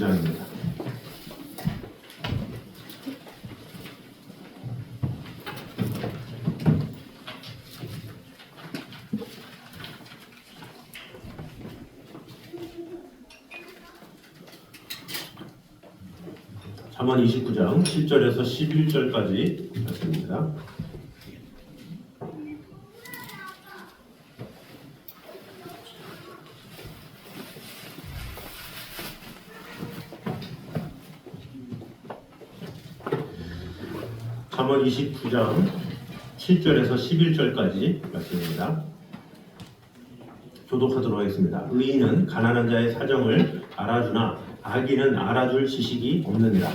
29장입니다. 잠언 29장 10절에서 11절까지 말씀입니다. 잠언 29장 7절에서 11절까지 말씀입니다. 교독하도록 하겠습니다. 의인은 가난한 자의 사정을 알아주나 악인은 알아줄 지식이 없느니라.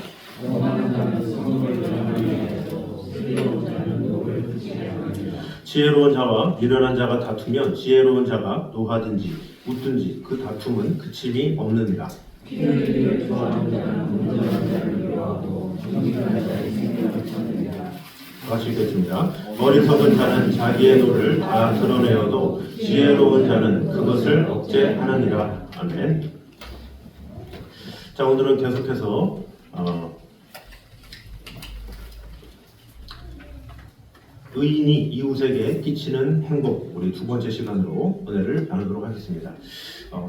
지혜로운 자와 미련한 자가 다투면 지혜로운 자가 노하든지 웃든지 그 다툼은 그침이 없느니라. 같이 읽겠습니다. 어리석은 자는 자기의 노를 다 드러내어도 지혜로운 자는 그것을 억제하느니라. 아멘. 자, 오늘은 계속해서 의인이 이웃에게 끼치는 행복, 우리 두 번째 시간으로 은혜를 나누도록 하겠습니다.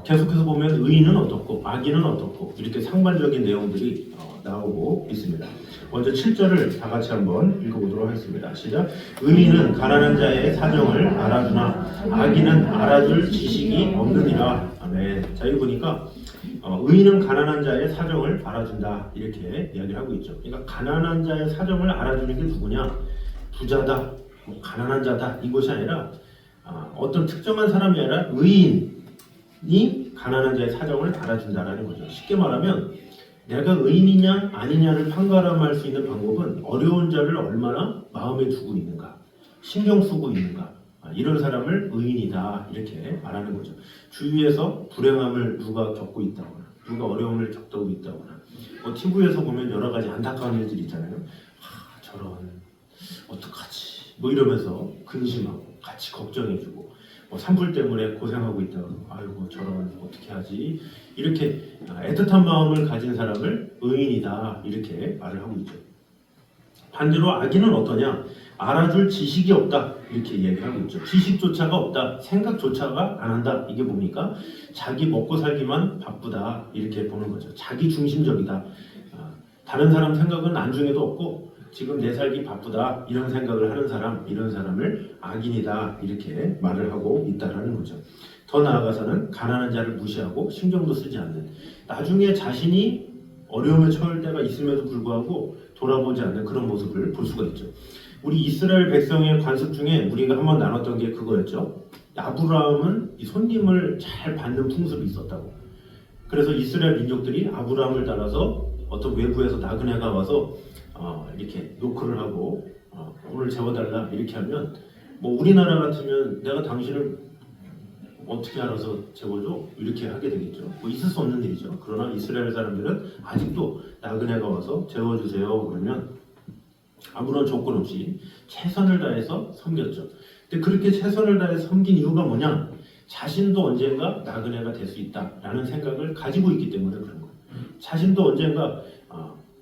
계속해서 보면 의인은 어떻고 악인은 어떻고 이렇게 상반적인 내용들이 나오고 있습니다. 먼저 7절을 다 같이 한번 읽어보도록 하겠습니다. 시작. 의인은 가난한 자의 사정을 알아주나 악인은 알아줄 지식이 없느니라. 아멘. 자, 여기 보니까 의인은 가난한 자의 사정을 알아준다 이렇게 이야기를 하고 있죠. 그러니까 가난한 자의 사정을 알아주는 게 누구냐? 부자다, 가난한 자다 이것이 아니라 어떤 특정한 사람이 아니라 의인이 가난한 자의 사정을 알아준다라는 거죠. 쉽게 말하면 내가 의인이냐 아니냐를 판가름할 수 있는 방법은 어려운 자를 얼마나 마음에 두고 있는가, 신경 쓰고 있는가, 이런 사람을 의인이다 이렇게 말하는 거죠. 주위에서 불행함을 누가 겪고 있다거나 누가 어려움을 겪고 있다거나 TV에서 보면 여러 가지 안타까운 일들이 있잖아요. 저런 어떡하지 뭐 이러면서 근심하고 같이 걱정해주고 산불 때문에 고생하고 있다고 아이고 저런 어떻게 하지 이렇게 애틋한 마음을 가진 사람을 의인이다 이렇게 말을 하고 있죠. 반대로 악인은 어떠냐? 알아줄 지식이 없다 이렇게 얘기하고 있죠. 지식조차가 없다, 생각조차가 안 한다. 이게 뭡니까? 자기 먹고 살기만 바쁘다 이렇게 보는 거죠. 자기 중심적이다. 다른 사람 생각은 안중에도 없고 지금 내 살기 바쁘다 이런 생각을 하는 사람, 이런 사람을 악인이다 이렇게 말을 하고 있다라는 거죠. 더 나아가서는 가난한 자를 무시하고 신경도 쓰지 않는, 나중에 자신이 어려움에 처할 때가 있음에도 불구하고 돌아보지 않는 그런 모습을 볼 수가 있죠. 우리 이스라엘 백성의 관습 중에 우리가 한번 나눴던 게 그거였죠. 아브라함은 이 손님을 잘 받는 풍습이 있었다고. 그래서 이스라엘 민족들이 아브라함을 따라서 어떤 외부에서 나그네가 와서 이렇게 노크를 하고 오늘 재워달라 이렇게 하면 뭐 우리나라 같으면 내가 당신을 어떻게 알아서 재워줘? 이렇게 하게 되겠죠. 뭐 있을 수 없는 일이죠. 그러나 이스라엘 사람들은 아직도 나그네가 와서 재워주세요 그러면 아무런 조건 없이 최선을 다해서 섬겼죠. 근데 그렇게 최선을 다해서 섬긴 이유가 뭐냐? 자신도 언젠가 나그네가 될 수 있다라는 생각을 가지고 있기 때문에 그런 거예요. 자신도 언젠가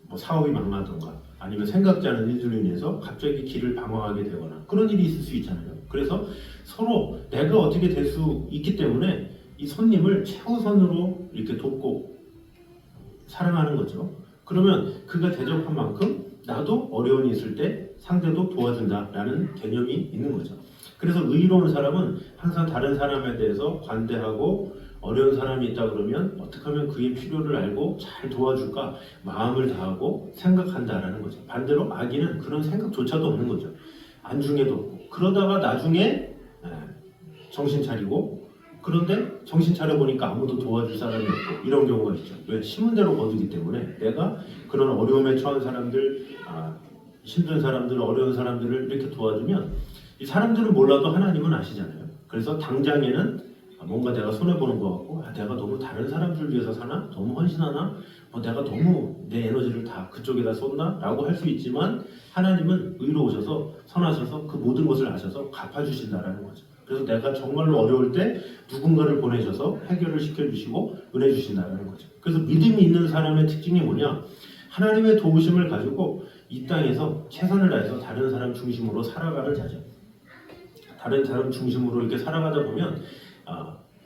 뭐 사업이 망하던가 아니면 생각지 않은 일들로 인해서 갑자기 길을 방황하게 되거나 그런 일이 있을 수 있잖아요. 그래서 서로 내가 어떻게 될 수 있기 때문에 이 손님을 최우선으로 이렇게 돕고 사랑하는 거죠. 그러면 그가 대접한 만큼 나도 어려움이 있을 때 상대도 도와준다라는 개념이 있는 거죠. 그래서 의로운 사람은 항상 다른 사람에 대해서 관대하고 어려운 사람이 있다 그러면 어떻게 하면 그의 필요를 알고 잘 도와줄까 마음을 다하고 생각한다라는 거죠. 반대로 악인은 그런 생각조차도 없는 거죠. 안중에도 없고 그러다가 나중에 정신 차리고 그런데 정신 차려보니까 아무도 도와줄 사람이 없고 이런 경우가 있죠. 왜? 심은 대로 거두기 때문에 내가 그런 어려움에 처한 사람들, 힘든 사람들, 어려운 사람들을 이렇게 도와주면 이 사람들은 몰라도 하나님은 아시잖아요. 그래서 당장에는 뭔가 내가 손해보는 것 같고 내가 너무 다른 사람들 위해서 사나? 너무 헌신하나? 내가 너무 내 에너지를 다 그쪽에다 쏟나? 라고 할 수 있지만 하나님은 의로우셔서 선하셔서 그 모든 것을 아셔서 갚아주신다라는 거죠. 그래서 내가 정말로 어려울 때 누군가를 보내셔서 해결을 시켜주시고 은혜 주신다는 거죠. 그래서 믿음이 있는 사람의 특징이 뭐냐? 하나님의 도우심을 가지고 이 땅에서 최선을 다해서 다른 사람 중심으로 살아가는 자죠. 다른 사람 중심으로 이렇게 살아가다 보면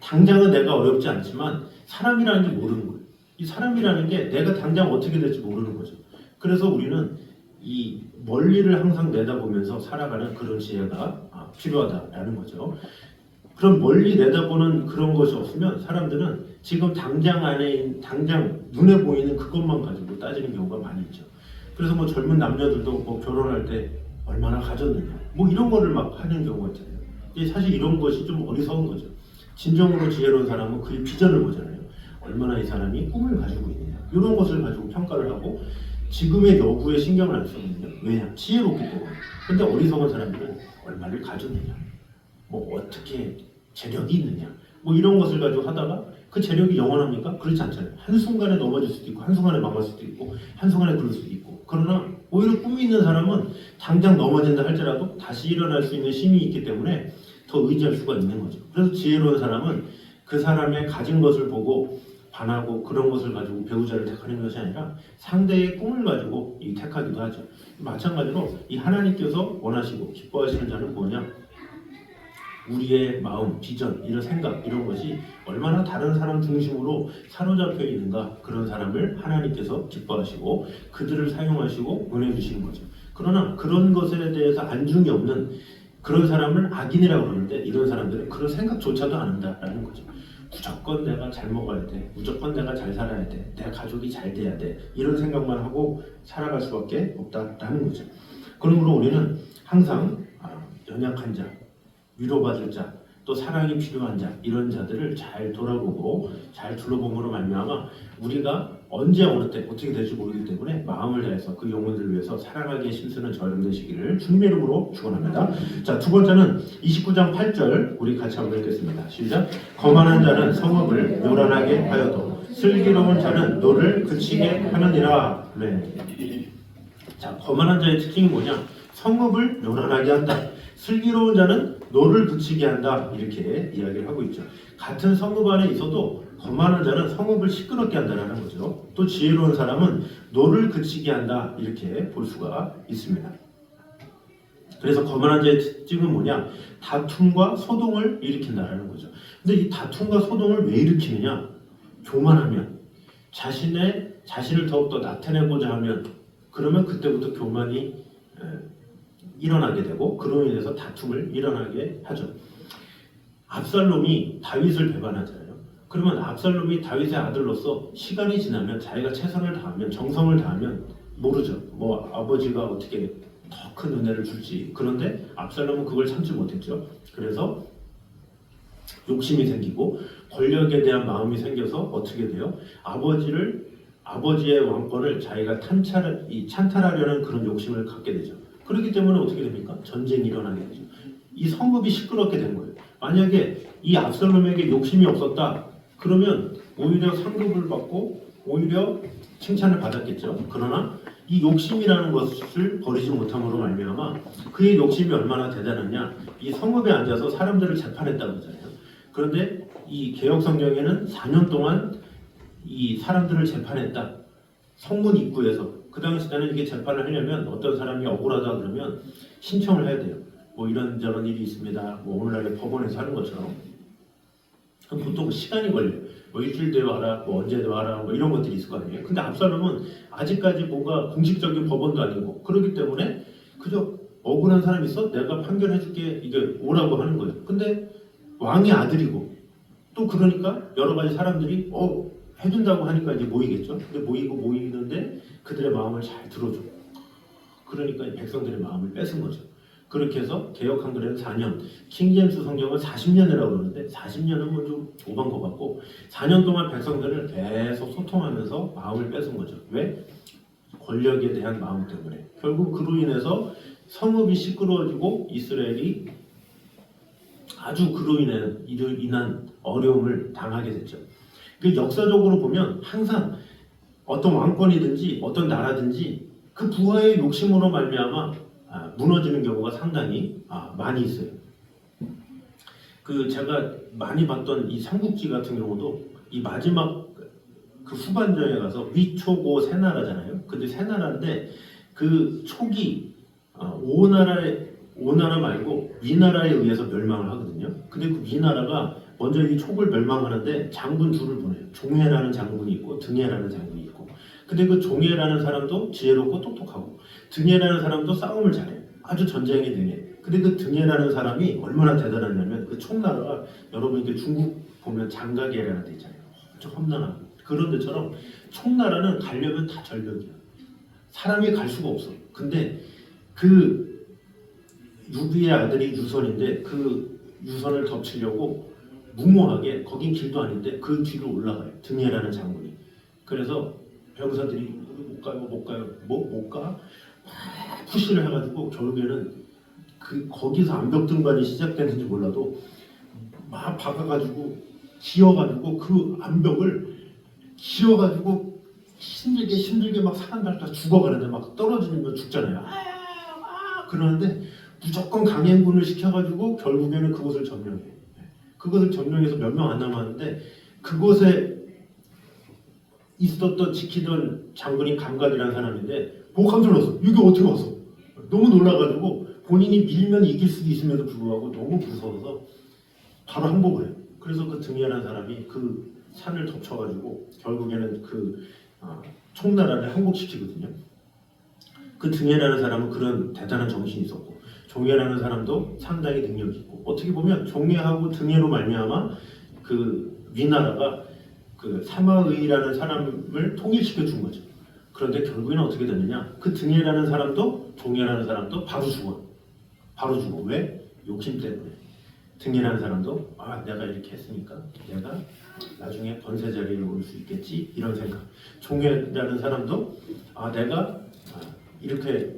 당장은 내가 어렵지 않지만 사람이라는 게 모르는 거예요. 이 사람이라는 게 내가 당장 어떻게 될지 모르는 거죠. 그래서 우리는 이 멀리를 항상 내다보면서 살아가는 그런 지혜가 필요하다라는 거죠. 그럼 멀리 내다보는 그런 것이 없으면 사람들은 지금 당장 눈에 보이는 그것만 가지고 따지는 경우가 많이 있죠. 그래서 뭐 젊은 남녀들도 뭐 결혼할 때 얼마나 가졌느냐 뭐 이런 거를 막 하는 경우가 있잖아요. 사실 이런 것이 좀 어리석은 거죠. 진정으로 지혜로운 사람은 그의 비전을 보잖아요. 얼마나 이 사람이 꿈을 가지고 있느냐 이런 것을 가지고 평가를 하고 지금의 여부에 신경을 안 쓰거든요. 왜냐? 지혜롭기 때문에. 근데 어리석은 사람들은 얼마를 가졌느냐 뭐 어떻게 재력이 있느냐 뭐 이런 것을 가지고 하다가 그 재력이 영원합니까? 그렇지 않잖아요. 한순간에 넘어질 수도 있고 한순간에 망할 수도 있고 한순간에 그럴 수도 있고 그러나 오히려 꿈이 있는 사람은 당장 넘어진다 할지라도 다시 일어날 수 있는 힘이 있기 때문에 더 의지할 수가 있는 거죠. 그래서 지혜로운 사람은 그 사람의 가진 것을 보고 반하고 그런 것을 가지고 배우자를 택하는 것이 아니라 상대의 꿈을 가지고 택하기도 하죠. 마찬가지로 이 하나님께서 원하시고 기뻐하시는 자는 뭐냐? 우리의 마음, 비전, 이런 생각, 이런 것이 얼마나 다른 사람 중심으로 사로잡혀 있는가 그런 사람을 하나님께서 기뻐하시고 그들을 사용하시고 은혜 주시는 거죠. 그러나 그런 것에 대해서 안중이 없는 그런 사람을 악인이라고 그러는데 이런 사람들은 그런 생각조차도 안 한다라는 거죠. 무조건 내가 잘 먹어야 돼. 무조건 내가 잘 살아야 돼. 내 가족이 잘 돼야 돼. 이런 생각만 하고 살아갈 수밖에 없다라는 거죠. 그러므로 우리는 항상 연약한 자, 위로받을 자, 또 사랑이 필요한 자 이런 자들을 잘 돌아보고 잘 둘러봄으로 말미암아 우리가 언제 어느 때 어떻게 될지 모르기 때문에 마음을 다해서 그 영혼들을 위해서 사랑하기에 힘쓰는 저 여러분 되시기를 주님의 이름으로 축원합니다. 자, 두 번째는 29장 8절 우리 같이 한번 읽겠습니다. 시작. 거만한 자는 성읍을 요란하게 하여도 슬기로운 자는 노를 그치게 하느니라. 네. 자, 거만한 자의 특징이 뭐냐? 성읍을 요란하게 한다. 슬기로운 자는 노를 그치게 한다. 이렇게 이야기를 하고 있죠. 같은 성읍 안에 있어도 거만한 자는 성읍을 시끄럽게 한다는 거죠. 또 지혜로운 사람은 노를 그치게 한다. 이렇게 볼 수가 있습니다. 그래서 거만한 자의 특징은 뭐냐? 다툼과 소동을 일으킨다는 거죠. 근데 이 다툼과 소동을 왜 일으키느냐? 교만하면, 자신을 더욱더 나타내고자 하면, 그러면 그때부터 교만이 일어나게 되고 그로 인해서 다툼을 일어나게 하죠. 압살롬이 다윗을 배반하잖아요. 그러면 압살롬이 다윗의 아들로서 시간이 지나면 자기가 최선을 다하면 정성을 다하면 모르죠. 뭐 아버지가 어떻게 더 큰 은혜를 줄지. 그런데 압살롬은 그걸 참지 못했죠. 그래서 욕심이 생기고 권력에 대한 마음이 생겨서 어떻게 돼요? 아버지의 왕권을 자기가 찬탈하려는 그런 욕심을 갖게 되죠. 그렇기 때문에 어떻게 됩니까? 전쟁이 일어나게 되죠. 이 성읍이 시끄럽게 된 거예요. 만약에 이 압살롬에게 욕심이 없었다. 그러면 오히려 상급을 받고 오히려 칭찬을 받았겠죠. 그러나 이 욕심이라는 것을 버리지 못함으로 말미암아 그의 욕심이 얼마나 대단하냐. 이 성읍에 앉아서 사람들을 재판했다고 하잖아요. 그런데 이 개역 성경에는 4년 동안 이 사람들을 재판했다. 성문 입구에서. 그 당시에는 이게 재판을 하려면 어떤 사람이 억울하다 그러면 신청을 해야 돼요. 뭐 이런저런 일이 있습니다. 뭐 오늘날에 법원에서 하는 것처럼. 그럼 보통 시간이 걸려요. 뭐 일주일 뒤에 와라, 뭐 언제 와라, 뭐 이런 것들이 있을 거 아니에요. 근데 압살롬은 아직까지 뭔가 공식적인 법원도 아니고 그렇기 때문에 그저 억울한 사람이 있어? 내가 판결해줄게. 이게 오라고 하는 거예요. 근데 왕의 아들이고 또 그러니까 여러 가지 사람들이 해준다고 하니까 이제 모이겠죠. 근데 모이는데 그들의 마음을 잘 들어줘. 그러니까 백성들의 마음을 뺏은 거죠. 그렇게 해서 개역 한글에는 4년, 킹제임스 성경은 40년이라고 그러는데 40년은 뭐 좀 오반 것 같고 4년 동안 백성들을 계속 소통하면서 마음을 뺏은 거죠. 왜? 권력에 대한 마음 때문에. 결국 그로 인해서 성읍이 시끄러워지고 이스라엘이 아주 그로 인한 어려움을 당하게 됐죠. 그 역사적으로 보면 항상 어떤 왕권이든지 어떤 나라든지 그 부하의 욕심으로 말미암아 무너지는 경우가 상당히 많이 있어요. 그 제가 많이 봤던 이 삼국지 같은 경우도 이 마지막 그 후반전에 가서 위초고 세나라잖아요. 근데 세나라인데 그 촉이 오나라 말고 위나라에 의해서 멸망을 하거든요. 근데 그 위나라가 먼저 이 촉을 멸망하는데 장군 둘을 보내요. 종해라는 장군이 있고 등해라는 장군이 있고. 근데 그 종해라는 사람도 지혜롭고 똑똑하고 등해라는 사람도 싸움을 잘해요. 아주 전쟁에 등해. 근데 그 등해라는 사람이 얼마나 대단하냐면 그 총나라가 여러분 이게 중국 보면 장가계라는 데 있잖아요. 아주 험난한 그런 데처럼 총나라는 가려면 다 절벽이야. 사람이 갈 수가 없어. 근데 그 유비의 아들이 유선인데 그 유선을 덮치려고 무모하게 거긴 길도 아닌데 그 뒤로 올라가요. 등해라는 장군이. 그래서 병사들이 못 가요, 못 가요, 못 가? 막 푸시를 해가지고 결국에는 그 거기서 암벽 등반이 시작되는지 몰라도 막 박아가지고 기어가지고 그 암벽을 기어가지고 힘들게 막 사람들 다 죽어가는데 막 떨어지면 죽잖아요. 그러는데 무조건 강행군을 시켜가지고 결국에는 그곳을 점령해. 그것을 점령해서 몇 명 안 남았는데 그곳에 있었던 지키던 장군이 감각이라는 사람인데 보고 깜짝 놀랐어. 이게 어떻게 왔어? 너무 놀라가지고 본인이 밀면 이길 수도 있음에도 불구하고 너무 무서워서 바로 항복을 해요. 그래서 그 등해라는 사람이 그 산을 덮쳐가지고 결국에는 그 총나라를 항복시키거든요. 그 등해라는 사람은 그런 대단한 정신이 있었고 종해라는 사람도 상당히 능력이 있고 어떻게 보면 종해하고 등해로 말미암아 그 위나라가 그 사마의라는 사람을 통일시켜 준 거죠. 그런데 결국에는 어떻게 됐느냐? 그 등해라는 사람도 종해라는 사람도 바로 죽어. 바로 죽어. 왜? 욕심 때문에. 등해라는 사람도 내가 이렇게 했으니까 내가 나중에 권세 자리에 올 수 있겠지 이런 생각. 종해라는 사람도 내가 이렇게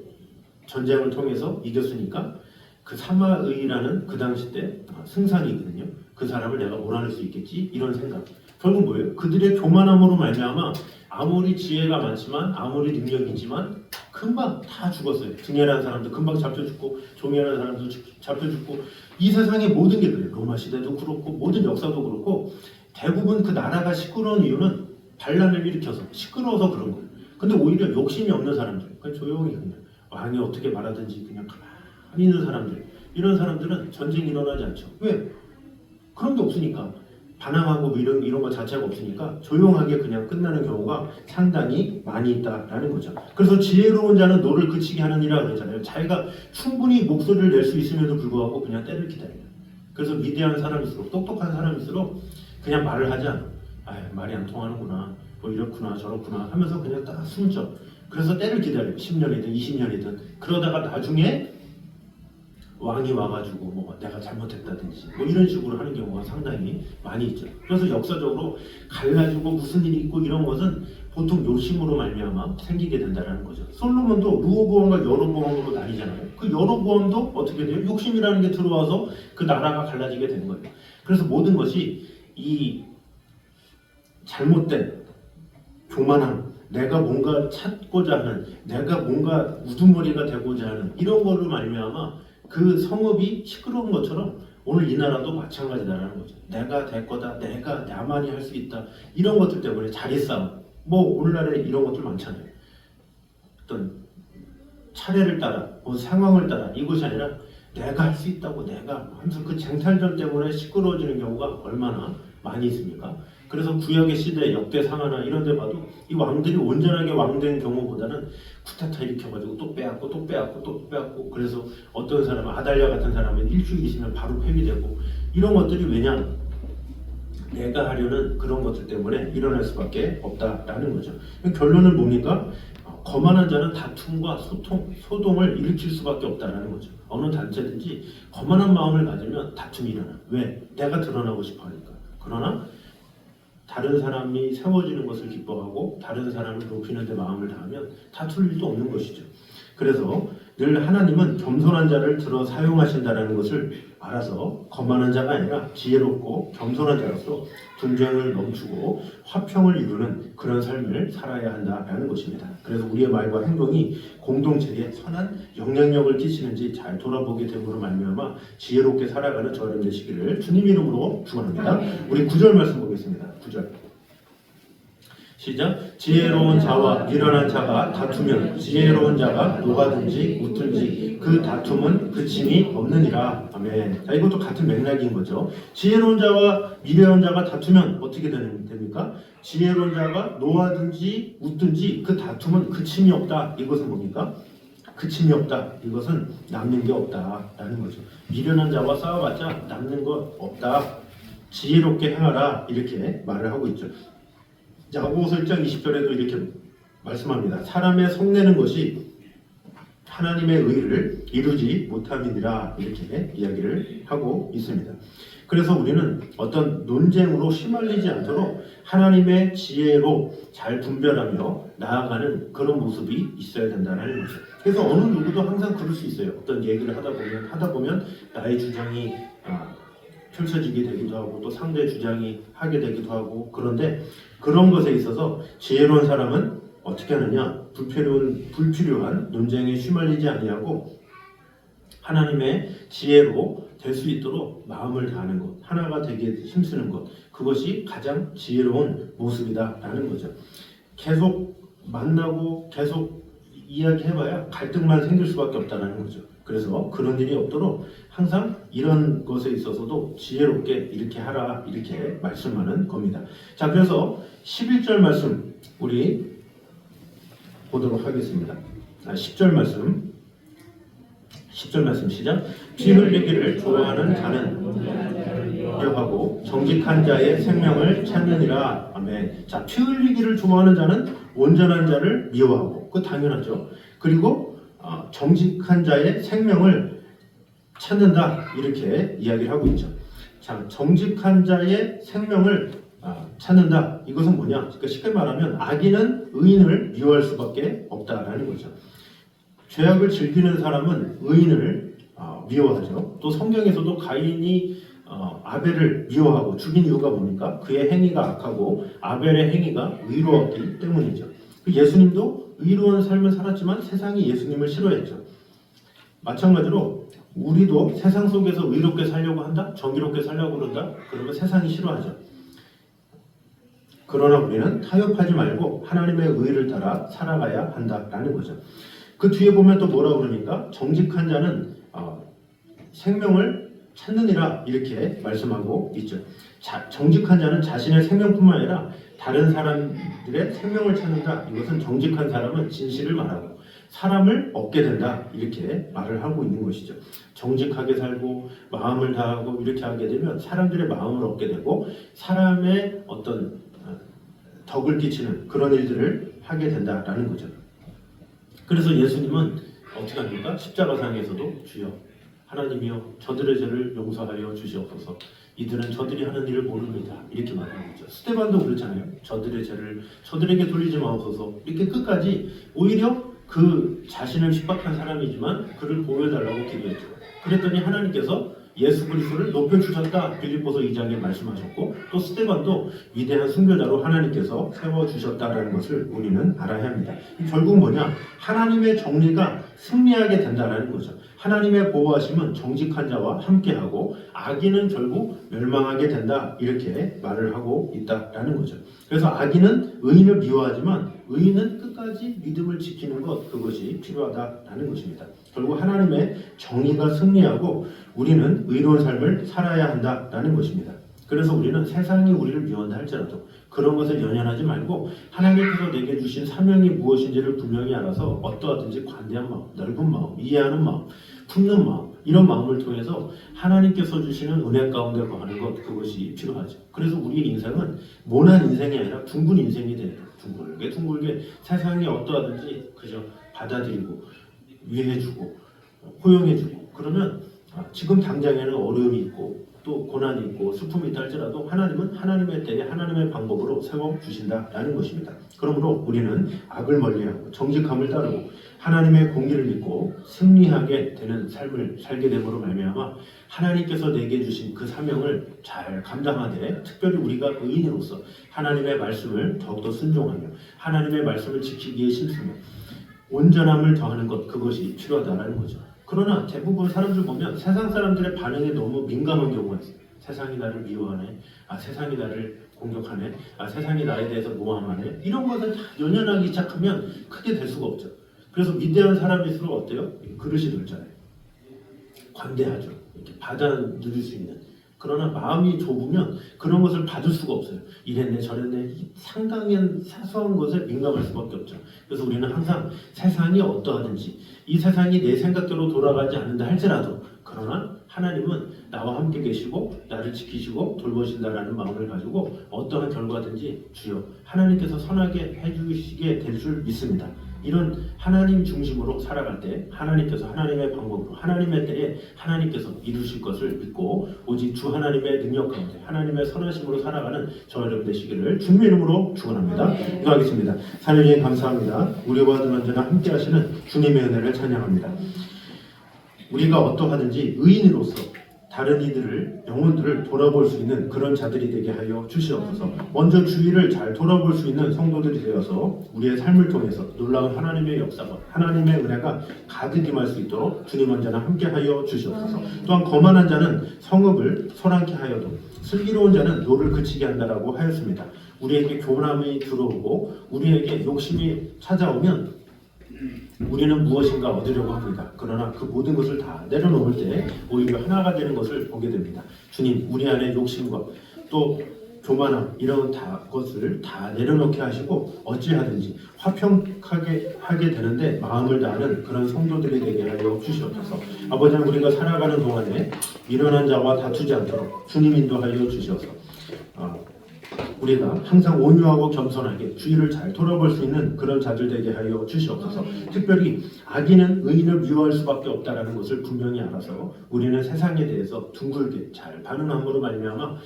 전쟁을 통해서 이겼으니까 그 사마의라는 그 당시 때 승산이 있거든요. 그 사람을 내가 몰아낼 수 있겠지 이런 생각. 결국 뭐예요? 그들의 교만함으로 말미암아 아무리 지혜가 많지만 아무리 능력이 있지만 금방 다 죽었어요. 등해라는 사람도 금방 잡혀 죽고 종해라는 사람도 잡혀 죽고 이 세상의 모든 게 그래요. 로마 시대도 그렇고 모든 역사도 그렇고 대부분 그 나라가 시끄러운 이유는 반란을 일으켜서 시끄러워서 그런 거예요. 근데 오히려 욕심이 없는 사람들, 그냥 조용히 그냥 왕이 어떻게 말하든지 그냥 가만히 있는 사람들, 이런 사람들은 전쟁이 일어나지 않죠. 왜? 그런 게 없으니까. 반항하고 뭐 이런 거 자체가 없으니까 조용하게 그냥 끝나는 경우가 상당히 많이 있다라는 거죠. 그래서 지혜로운 자는 노를 그치게 하느니라 그러잖아요. 자기가 충분히 목소리를 낼 수 있음에도 불구하고 그냥 때를 기다려요. 그래서 위대한 사람일수록 똑똑한 사람일수록 그냥 말을 하지 않아. 말이 안 통하는구나. 뭐 이렇구나 저렇구나 하면서 그냥 딱 숨죠. 그래서 때를 기다려요. 10년이든 20년이든. 그러다가 나중에 왕이 와가지고 뭐 내가 잘못했다든지 뭐 이런 식으로 하는 경우가 상당히 많이 있죠. 그래서 역사적으로 갈라지고 무슨 일이 있고 이런 것은 보통 욕심으로 말미암아 생기게 된다는 거죠. 솔로몬도 르호보암과 여로보암으로 나뉘잖아요. 그 여로보암도 어떻게 돼요? 욕심이라는 게 들어와서 그 나라가 갈라지게 되는 거예요. 그래서 모든 것이 이 잘못된 교만함, 내가 뭔가 찾고자 하는, 내가 뭔가 우두머리가 되고자 하는 이런 걸로 말미암아 그 성읍이 시끄러운 것처럼 오늘 이 나라도 마찬가지다라는 거죠. 내가 될 거다, 내가 나만이 할 수 있다 이런 것들 때문에 자리 싸움. 뭐 오늘날에 이런 것들 많잖아요. 어떤 차례를 따라, 뭐 상황을 따라 이것이 아니라 내가 할 수 있다고 내가 하면서 그 쟁탈전 때문에 시끄러워지는 경우가 얼마나 많이 있습니까? 그래서 구약의 시대 역대상하나 이런 데 봐도 이 왕들이 온전하게 왕된 경우보다는 쿠데타 일으켜가지고 또 빼앗고 그래서 어떤 사람은 아달랴 같은 사람은 일주일 있으면 바로 폐위되고 이런 것들이 왜냐? 내가 하려는 그런 것들 때문에 일어날 수밖에 없다라는 거죠. 결론은 뭡니까? 거만한 자는 다툼과 소동을 일으킬 수밖에 없다라는 거죠. 어느 단체든지 거만한 마음을 가지면 다툼이 일어나. 왜? 내가 드러나고 싶어 하니까. 그러나 다른 사람이 세워지는 것을 기뻐하고 다른 사람을 높이는 데 마음을 다하면 다툴 일도 없는 것이죠. 그래서 늘 하나님은 겸손한 자를 들어 사용하신다는 것을 알아서 거만한 자가 아니라 지혜롭고 겸손한 자로서 분쟁을 멈추고 화평을 이루는 그런 삶을 살아야 한다라는 것입니다. 그래서 우리의 말과 행동이 공동체에 선한 영향력을 끼치는지 잘 돌아보게 됨으로 말미암아 지혜롭게 살아가는 저여러분 되시기를 주님 이름으로 축원합니다. 우리 9절 말씀 보겠습니다. 9절 시작. 지혜로운 자와 미련한 자가 다투면 지혜로운 자가 노하든지 웃든지 그 다툼은 그침이 없느니라. 아멘. 자, 이것도 같은 맥락인 거죠. 지혜로운 자와 미련한 자가 다투면 어떻게 됩니까? 지혜로운 자가 노하든지 웃든지 그 다툼은 그침이 없다. 이것은 뭡니까? 그침이 없다. 이것은 남는 게 없다라는 거죠. 미련한 자와 싸워봤자 남는 것 없다. 지혜롭게 행하라. 이렇게 말을 하고 있죠. 야고보서 1장 20절에도 이렇게 말씀합니다. 사람의 성내는 것이 하나님의 의를 이루지 못함이니라. 이렇게 이야기를 하고 있습니다. 그래서 우리는 어떤 논쟁으로 휘말리지 않도록 하나님의 지혜로 잘 분별하며 나아가는 그런 모습이 있어야 된다는 거죠. 그래서 어느 누구도 항상 그럴 수 있어요. 어떤 얘기를 하다 보면 나의 주장이 펼쳐지게 되기도 하고 또 상대 주장이 하게 되기도 하고, 그런데 그런 것에 있어서 지혜로운 사람은 어떻게 하느냐? 불필요한 논쟁에 휘말리지 아니하고 하나님의 지혜로 될 수 있도록 마음을 다하는 것, 하나가 되게 힘쓰는 것, 그것이 가장 지혜로운 모습이다라는 거죠. 계속 만나고 계속 이야기해봐야 갈등만 생길 수밖에 없다는 거죠. 그래서 그런 일이 없도록 항상 이런 것에 있어서도 지혜롭게 이렇게 하라, 이렇게 말씀하는 겁니다. 자, 그래서 11절 말씀 우리 보도록 하겠습니다. 10절 말씀 시작. 피 흘리기를 좋아하는 자는 미워하고 정직한 자의 생명을 찾느니라. 아멘. 자, 피 흘리기를 좋아하는 자는 온전한 자를 미워하고, 그 당연하죠. 그리고 정직한 자의 생명을 찾는다, 이렇게 이야기를 하고 있죠. 자, 정직한 자의 생명을 찾는다. 이것은 뭐냐? 그러니까 쉽게 말하면 악인은 의인을 미워할 수밖에 없다라는 거죠. 죄악을 즐기는 사람은 의인을 미워하죠. 또 성경에서도 가인이 아벨을 미워하고 죽인 이유가 뭡니까? 그의 행위가 악하고 아벨의 행위가 의로웠기 때문이죠. 예수님도 의로운 삶을 살았지만 세상이 예수님을 싫어했죠. 마찬가지로 우리도 세상 속에서 의롭게 살려고 한다? 정의롭게 살려고 그런다? 그러면 세상이 싫어하죠. 그러나 우리는 타협하지 말고 하나님의 의를 따라 살아가야 한다라는 거죠. 그 뒤에 보면 또 뭐라 그러니까? 정직한 자는 생명을 찾느니라, 이렇게 말씀하고 있죠. 정직한 자는 자신의 생명뿐만 아니라 다른 사람들의 생명을 찾는다. 이것은 정직한 사람은 진실을 말하고 사람을 얻게 된다, 이렇게 말을 하고 있는 것이죠. 정직하게 살고 마음을 다하고 이렇게 하게 되면 사람들의 마음을 얻게 되고 사람의 어떤 덕을 끼치는 그런 일들을 하게 된다라는 거죠. 그래서 예수님은 어떻게 합니까? 십자가상에서도 주여 하나님이여 저들의 죄를 용서하여 주시옵소서, 이들은 저들이 하는 일을 모릅니다, 이렇게 말하는 거죠. 스데반도 그렇잖아요. 저들의 죄를 저들에게 돌리지 마옵소서, 이렇게 끝까지 오히려 그 자신을 핍박한 사람이지만 그를 보호해달라고 기도했죠. 그랬더니 하나님께서 예수 그리스도를 높여주셨다, 빌립보서 2장에 말씀하셨고, 또 스데반도 위대한 순교자로 하나님께서 세워주셨다라는 것을 우리는 알아야 합니다. 결국 뭐냐? 하나님의 정리가 승리하게 된다는 거죠. 하나님의 보호하심은 정직한 자와 함께하고 악인은 결국 멸망하게 된다, 이렇게 말을 하고 있다라는 거죠. 그래서 악인은 의인을 미워하지만 의인은 끝까지 믿음을 지키는 것, 그것이 필요하다라는 것입니다. 결국 하나님의 정의가 승리하고 우리는 의로운 삶을 살아야 한다라는 것입니다. 그래서 우리는 세상이 우리를 미워한다 할지라도 그런 것을 연연하지 말고 하나님께서 내게 주신 사명이 무엇인지를 분명히 알아서 어떠하든지 관대한 마음, 넓은 마음, 이해하는 마음, 품는 마음, 이런 마음을 통해서 하나님께서 주시는 은혜 가운데 거하는 것, 그것이 필요하죠. 그래서 우리의 인생은 모난 인생이 아니라 둥근 인생이 돼요. 둥글게 세상이 어떠하든지 그저 받아들이고 위해주고 포용해주고, 그러면 지금 당장에는 어려움이 있고 또 고난이 있고 슬픔이 있다 할지라도 하나님은 하나님의 때에 하나님의 방법으로 세워주신다라는 것입니다. 그러므로 우리는 악을 멀리하고 정직함을 따르고 하나님의 공의를 믿고 승리하게 되는 삶을 살게 됨으로 말미암아 하나님께서 내게 주신 그 사명을 잘 감당하되, 특별히 우리가 의인으로서 하나님의 말씀을 더욱더 순종하며 하나님의 말씀을 지키기에 힘쓰며 온전함을 더하는 것, 그것이 필요하다는 거죠. 그러나 대부분 사람들 보면 세상 사람들의 반응에 너무 민감한 경우가 있어요. 세상이 나를 미워하네, 세상이 나를 공격하네, 세상이 나에 대해서 모함하네, 이런 것을 다 연연하기 시작하면 크게 될 수가 없죠. 그래서 위대한 사람일수록 어때요? 그릇이 넓잖아요. 관대하죠. 이렇게 받아들일 수 있는. 그러나 마음이 좁으면 그런 것을 받을 수가 없어요. 이랬네 저랬네, 상당히 사소한 것에 민감할 수밖에 없죠. 그래서 우리는 항상 세상이 어떠하든지 이 세상이 내 생각대로 돌아가지 않는다 할지라도, 그러나 하나님은 나와 함께 계시고 나를 지키시고 돌보신다라는 마음을 가지고 어떠한 결과든지 주여 하나님께서 선하게 해주시게 될 줄 믿습니다. 이런 하나님 중심으로 살아갈 때 하나님께서 하나님의 방법으로 하나님의 때에 하나님께서 이루실 것을 믿고 오직 주 하나님의 능력 가운데 하나님의 선하심으로 살아가는 저와 여러분 되시기를 주님의 이름으로 축원합니다. 기도하겠습니다. 하나님 감사합니다. 우리와 늘 언제나 함께 하시는 주님의 은혜를 찬양합니다. 우리가 어떠하든지 의인으로서 다른 이들을, 영혼들을 돌아볼 수 있는 그런 자들이 되게 하여 주시옵소서. 먼저 주위를 잘 돌아볼 수 있는 성도들이 되어서 우리의 삶을 통해서 놀라운 하나님의 역사와 하나님의 은혜가 가득 임할 수 있도록 주님 언제나 함께 하여 주시옵소서. 또한 거만한 자는 성읍을 소란케 하여도 슬기로운 자는 노를 그치게 한다라고 하였습니다. 우리에게 교만함이 들어오고 우리에게 욕심이 찾아오면 우리는 무엇인가 얻으려고 합니다. 그러나 그 모든 것을 다 내려놓을 때 오히려 하나가 되는 것을 보게 됩니다. 주님, 우리 안에 욕심과 또 교만함 이런 것을 다 내려놓게 하시고 어찌하든지 화평하게 하게 되는데 마음을 다하는 그런 성도들이 되게 하여 주시옵소서. 아버지, 우리가 살아가는 동안에 미련한 자와 다투지 않도록 주님 인도하여 주셔서 우리가 항상 온유하고 겸손하게 주위를 잘 돌아볼 수 있는 그런 자들 되게 하여 주시옵소서. 특별히 악인은 의인을 미워할 수밖에 없다라는 것을 분명히 알아서 우리는 세상에 대해서 둥글게 잘 반응함으로 말미암아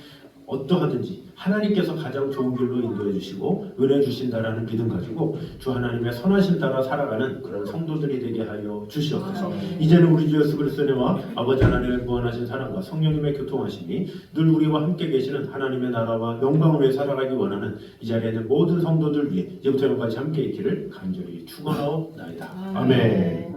어떠하든지 하나님께서 가장 좋은 길로 인도해 주시고 은혜 주신다라는 믿음 가지고 주 하나님의 선하심 따라 살아가는 그런 성도들이 되게 하여 주시옵소서. 이제는 우리 주 예수 그리스도의 은혜와 아버지 하나님의 무한하신 사랑과 성령님의 교통하심이 늘 우리와 함께 계시는 하나님의 나라와 영광을 위해 살아가기 원하는 이 자리에 있는 모든 성도들 위해 이제부터 여기까지 함께 있기를 간절히 축원하옵나이다. 아멘.